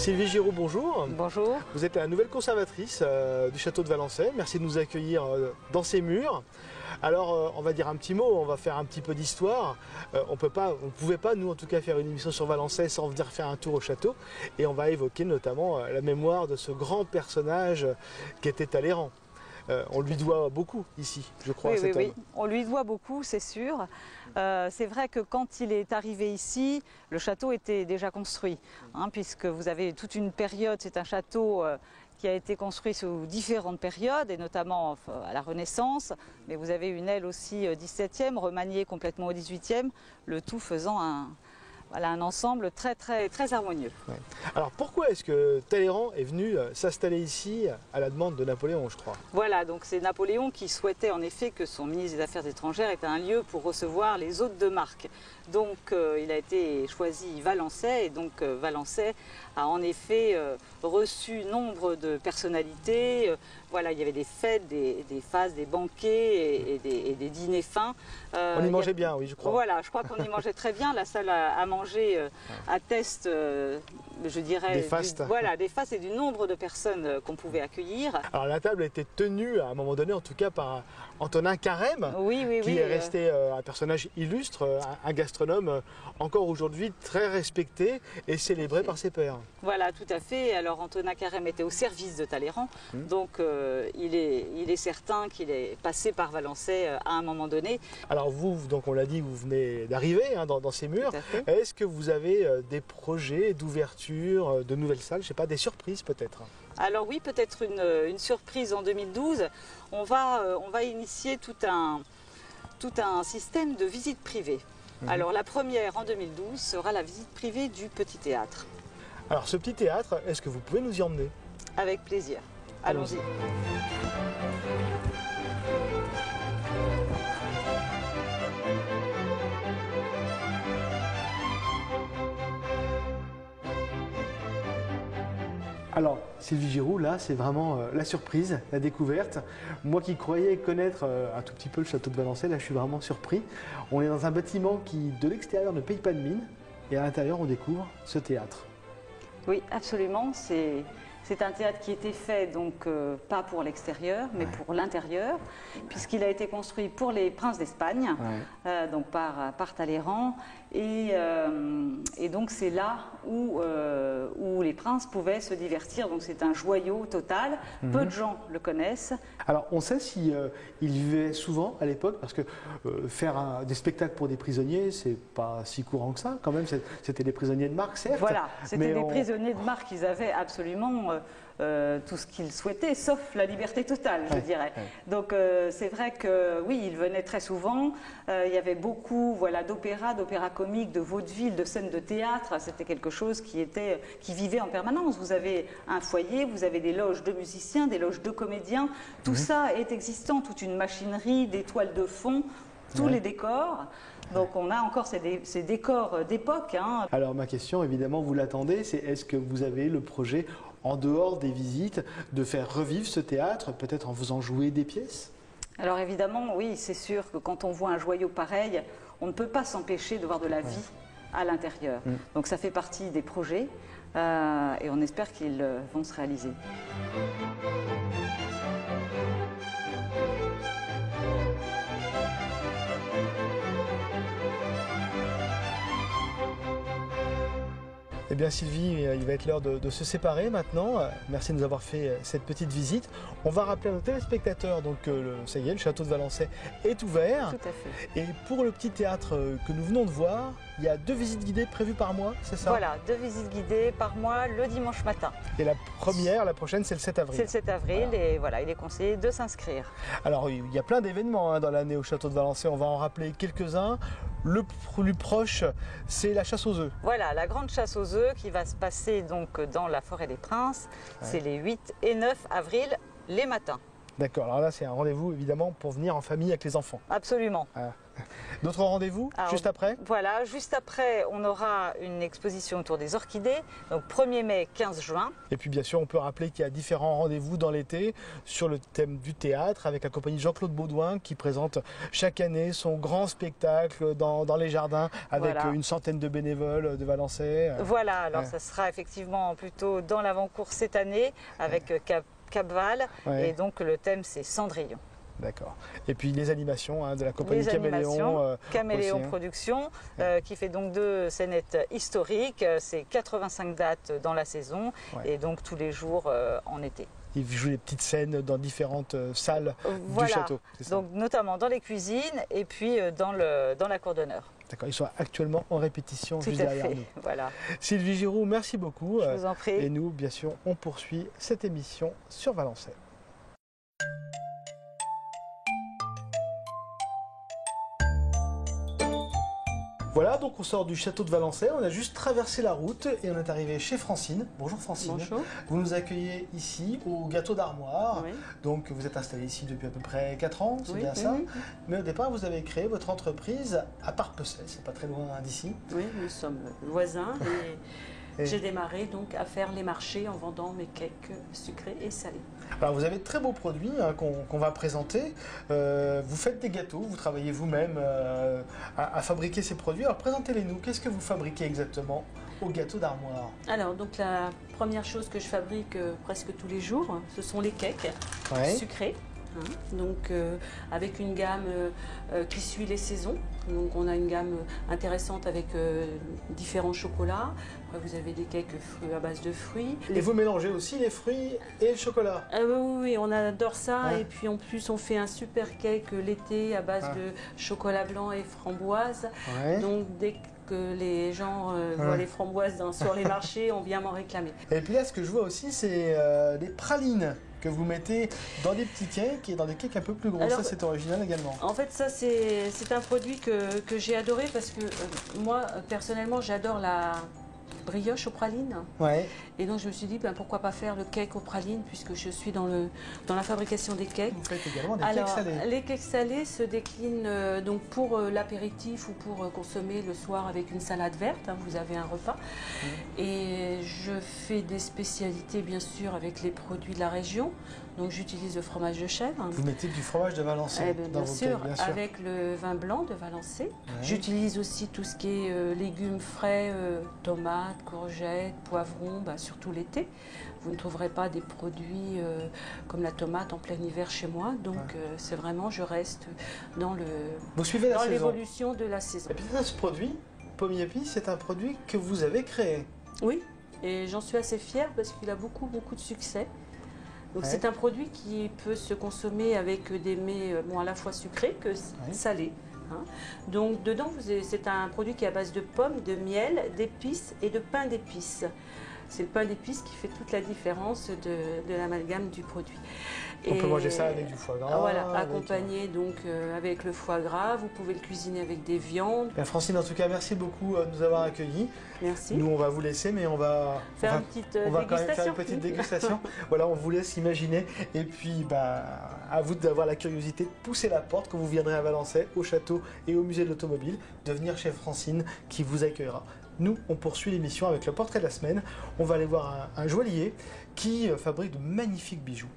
Sylvie Giraud, bonjour. Bonjour. Vous êtes la nouvelle conservatrice du château de Valençay. Merci de nous accueillir dans ces murs. Alors, on va dire un petit mot, on va faire un petit peu d'histoire. On ne pouvait pas, nous en tout cas, faire une émission sur Valençay sans venir faire un tour au château. Et on va évoquer notamment la mémoire de ce grand personnage qui était Talleyrand. On lui doit beaucoup ici, je crois, cet homme. Oui, on lui doit beaucoup, c'est sûr. C'est vrai que quand il est arrivé ici, le château était déjà construit, puisque vous avez toute une période, c'est un château qui a été construit sous différentes périodes, et notamment à la Renaissance, mais vous avez une aile aussi 17e, remaniée complètement au 18e, le tout faisant un ensemble très harmonieux. Ouais. Alors pourquoi est-ce que Talleyrand est venu s'installer ici à la demande de Napoléon, je crois? Voilà, donc c'est Napoléon qui souhaitait en effet que son ministre des Affaires étrangères ait un lieu pour recevoir les hôtes de marque. Donc il a été choisi Valençay, et donc Valençay a en effet reçu nombre de personnalités. Voilà, il y avait des fêtes, des fasts, des banquets et des dîners fins. On y mangeait bien, oui, je crois. Voilà, je crois qu'on y mangeait très bien. La salle à manger atteste, je dirais, des fastes. Voilà, des fastes et du nombre de personnes qu'on pouvait accueillir. Alors la table était tenue à un moment donné, en tout cas par Antonin Carême, qui est resté un personnage illustre, un gastronome encore aujourd'hui très respecté et célébré par ses pairs. Voilà, tout à fait. Alors Antonin Carême était au service de Talleyrand, donc il est certain qu'il est passé par Valençay à un moment donné. Alors vous, donc on l'a dit, vous venez d'arriver dans ces murs. Est-ce que vous avez des projets d'ouverture de nouvelles salles, je sais pas, des surprises peut-être? Alors oui, peut-être une surprise en 2012. On va initier tout un système de visites privées. Alors la première en 2012 sera la visite privée du petit théâtre. Alors ce petit théâtre, est-ce que vous pouvez nous y emmener? Avec plaisir. Allons-y. Alors, Sylvie Giraud, là, c'est vraiment la surprise, la découverte. Moi qui croyais connaître un tout petit peu le château de Valençay, là, je suis vraiment surpris. On est dans un bâtiment qui, de l'extérieur, ne paye pas de mine. Et à l'intérieur, on découvre ce théâtre. Oui, absolument. C'est un théâtre qui était fait, donc pas pour l'extérieur, mais pour l'intérieur, puisqu'il a été construit pour les princes d'Espagne, donc par Talleyrand. Et donc c'est là où les princes pouvaient se divertir. Donc c'est un joyau total. Peu de gens le connaissent. Alors on sait si il vivait souvent à l'époque, parce que faire des spectacles pour des prisonniers, c'est pas si courant que ça. Quand même, c'était des prisonniers de marque, certes. Voilà, c'était des prisonniers de marque. Ils avaient absolument tout ce qu'ils souhaitaient, sauf la liberté totale, je dirais. Donc c'est vrai que oui, ils venaient très souvent. Il y avait beaucoup, d'opéra comique, de vaudeville, de scènes de théâtre. C'était quelque chose qui vivait en permanence. Vous avez un foyer, vous avez des loges de musiciens, des loges de comédiens. Tout ça est existant, toute une machinerie, des toiles de fond, tous les décors. Donc on a encore ces décors d'époque. Alors ma question, évidemment, vous l'attendez, c'est est-ce que vous avez le projet, en dehors des visites, de faire revivre ce théâtre, peut-être en faisant jouer des pièces? Alors évidemment, oui, c'est sûr que quand on voit un joyau pareil, on ne peut pas s'empêcher de voir de la vie à l'intérieur. Donc ça fait partie des projets et on espère qu'ils vont se réaliser. Eh bien Sylvie, il va être l'heure de se séparer maintenant. Merci de nous avoir fait cette petite visite. On va rappeler à nos téléspectateurs donc, que ça y est, le château de Valençay est ouvert. Tout à fait. Et pour le petit théâtre que nous venons de voir, il y a 2 visites guidées prévues par mois, c'est ça? Voilà, 2 visites guidées par mois le dimanche matin. Et la prochaine, c'est le 7 avril. C'est le 7 avril et voilà, il est conseillé de s'inscrire. Alors il y a plein d'événements dans l'année au château de Valençay, on va en rappeler quelques-uns. Le plus proche, c'est la chasse aux œufs. Voilà, la grande chasse aux œufs qui va se passer donc dans la forêt des Princes. C'est les 8 et 9 avril, les matins. D'accord, alors là c'est un rendez-vous évidemment pour venir en famille avec les enfants. Absolument. Voilà. D'autres rendez-vous juste après? Voilà, juste après, on aura une exposition autour des orchidées, donc 1er mai, 15 juin. Et puis bien sûr, on peut rappeler qu'il y a différents rendez-vous dans l'été sur le thème du théâtre avec la compagnie Jean-Claude Baudouin qui présente chaque année son grand spectacle dans les jardins avec une centaine de bénévoles de Valençay. Voilà, alors ça sera effectivement plutôt dans l'avant-cours cette année avec Cap-Val et donc le thème c'est Cendrillon. D'accord. Et puis les animations de la compagnie Caméléon Productions, qui fait donc 2 scénettes historiques. C'est 85 dates dans la saison et donc tous les jours en été. Ils jouent les petites scènes dans différentes salles du château. Donc notamment dans les cuisines et puis dans la cour d'honneur. D'accord, ils sont actuellement en répétition juste derrière nous. Voilà. Sylvie Giroux, merci beaucoup. Je vous en prie. Et nous, bien sûr, on poursuit cette émission sur Valençay. Voilà, donc on sort du château de Valençay, on a juste traversé la route et on est arrivé chez Francine. Bonjour Francine. Bonjour. Vous nous accueillez ici au Gâteau d'Armoire. Oui. Donc vous êtes installé ici depuis à peu près 4 ans, c'est bien ça. Oui. Mais au départ, vous avez créé votre entreprise à Parpecey, c'est pas très loin d'ici. Oui, nous sommes voisins et j'ai démarré donc à faire les marchés en vendant mes cakes sucrés et salés. Alors vous avez de très beaux produits qu'on va présenter. Vous faites des gâteaux, vous travaillez vous-même à fabriquer ces produits. Alors présentez-les-nous, qu'est-ce que vous fabriquez exactement au Gâteau d'Armoire? Alors donc la première chose que je fabrique presque tous les jours, ce sont les cakes sucrés. Donc avec une gamme qui suit les saisons. Donc on a une gamme intéressante avec différents chocolats. Après, vous avez des cakes à base de fruits. Et vous mélangez aussi les fruits et le chocolat? Oui, on adore ça. Et puis en plus on fait un super cake l'été à base de chocolat blanc et framboise. Donc dès que les gens voient les framboises sur les marchés, on vient m'en réclamer. Et puis là, ce que je vois aussi, c'est des pralines que vous mettez dans des petits cakes et dans des cakes un peu plus gros. Alors, ça, c'est original également. En fait, ça, c'est un produit que j'ai adoré parce que moi, personnellement, j'adore la brioche aux pralines. Et donc, je me suis dit, pourquoi pas faire le cake aux pralines puisque je suis dans la fabrication des cakes. Vous faites également des cakes salés. Les cakes salés se déclinent donc pour l'apéritif ou pour consommer le soir avec une salade verte. Vous avez un repas. Et je fais des spécialités, bien sûr, avec les produits de la région. Donc, j'utilise le fromage de chèvre. Vous mettez du fromage de Valençay dans vos cakes, bien sûr. Avec le vin blanc de Valençay. J'utilise aussi tout ce qui est légumes frais, tomates, courgettes, poivrons, surtout l'été. Vous ne trouverez pas des produits comme la tomate en plein hiver chez moi. Donc c'est vraiment, je reste dans l'évolution de la saison. Et puis ça, ce produit, Pommes Épices, c'est un produit que vous avez créé. Oui, et j'en suis assez fière parce qu'il a beaucoup de succès. Donc c'est un produit qui peut se consommer avec des mets à la fois sucrés que salés. Donc dedans, c'est un produit qui est à base de pommes, de miel, d'épices et de pain d'épices. C'est le pain d'épices qui fait toute la différence de l'amalgame du produit. On peut manger ça avec du foie gras. Voilà, accompagné donc avec le foie gras. Vous pouvez le cuisiner avec des viandes. Bien, Francine, en tout cas, merci beaucoup de nous avoir accueillis. Merci. Nous, on va vous laisser, mais on va quand même faire une petite dégustation. Voilà, on vous laisse imaginer. Et puis, à vous d'avoir la curiosité de pousser la porte quand vous viendrez à Valençay, au château et au musée de l'automobile, de venir chez Francine qui vous accueillera. Nous, on poursuit l'émission avec le portrait de la semaine. On va aller voir un joaillier qui fabrique de magnifiques bijoux.